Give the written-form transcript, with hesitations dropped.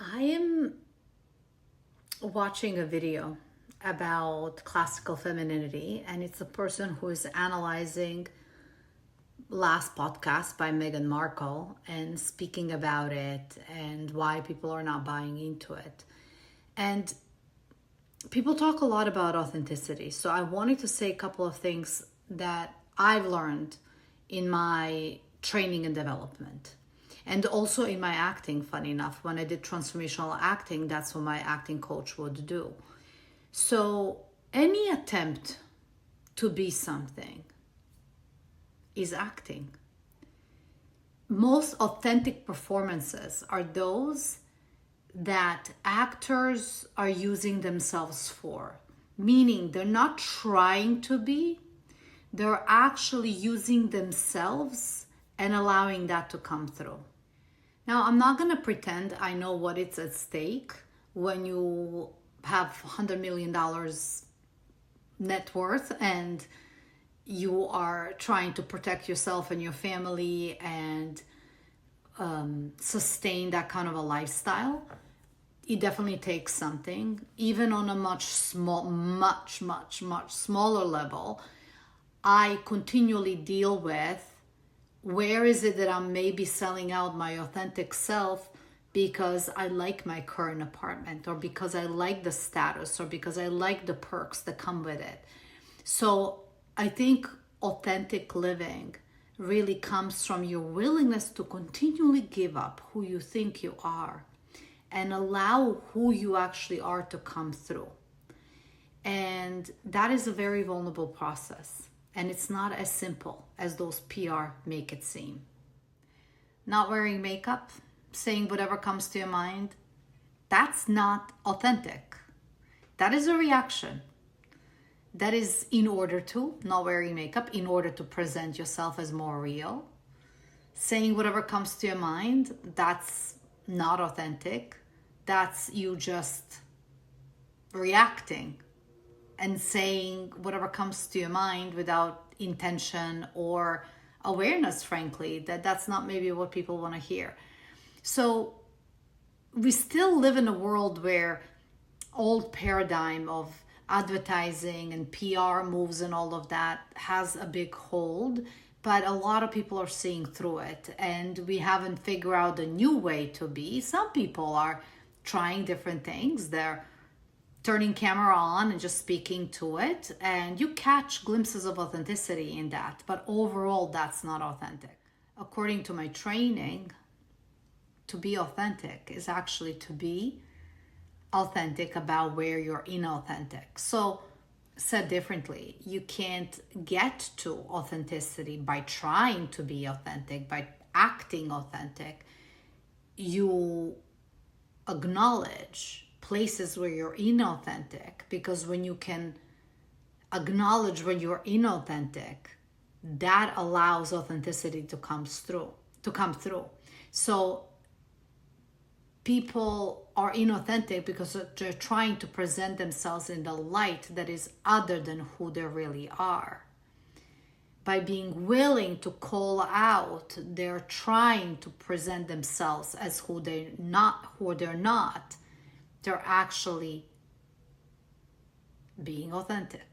I am watching a video about classical femininity, and it's a person who is analyzing last podcast by Meghan Markle and speaking about it and why people are not buying into it. And people talk a lot about authenticity. So I wanted to say a couple of things that I've learned in my training and development. And also in my acting, funny enough, when I did transformational acting, that's what my acting coach would do. So any attempt to be something is acting. Most authentic performances are those that actors are using themselves for, meaning they're not trying to be, they're actually using themselves and allowing that to come through. Now, I'm not going to pretend I know what it's at stake when you have $100 million net worth and you are trying to protect yourself and your family and sustain that kind of a lifestyle. It definitely takes something, even on a much smaller level. I continually deal with where is it that I'm maybe selling out my authentic self because I like my current apartment, or because I like the status, or because I like the perks that come with it. So I think authentic living really comes from your willingness to continually give up who you think you are and allow who you actually are to come through. And that is a very vulnerable process. And it's not as simple as those PR make it seem. Not wearing makeup, saying whatever comes to your mind, that's not authentic. That is a reaction. That is in order to, not wearing makeup, in order to present yourself as more real. Saying whatever comes to your mind, that's not authentic. That's you just reacting and saying whatever comes to your mind without intention or awareness, frankly, that's not maybe what people want to hear. So we still live in a world where old paradigm of advertising and PR moves and all of that has a big hold, but a lot of people are seeing through it, and we haven't figured out a new way to be. Some people are trying different things. They're turning camera on and just speaking to it, and you catch glimpses of authenticity in that, but overall that's not authentic. According to my training, to be authentic is actually to be authentic about where you're inauthentic. So said differently, you can't get to authenticity by trying to be authentic, by acting authentic. You acknowledge places where you're inauthentic, because when you can acknowledge when you're inauthentic, that allows authenticity to come through. So people are inauthentic because they're trying to present themselves in the light that is other than who they really are. By being willing to call out, they're trying to present themselves as who they're not. They're actually being authentic.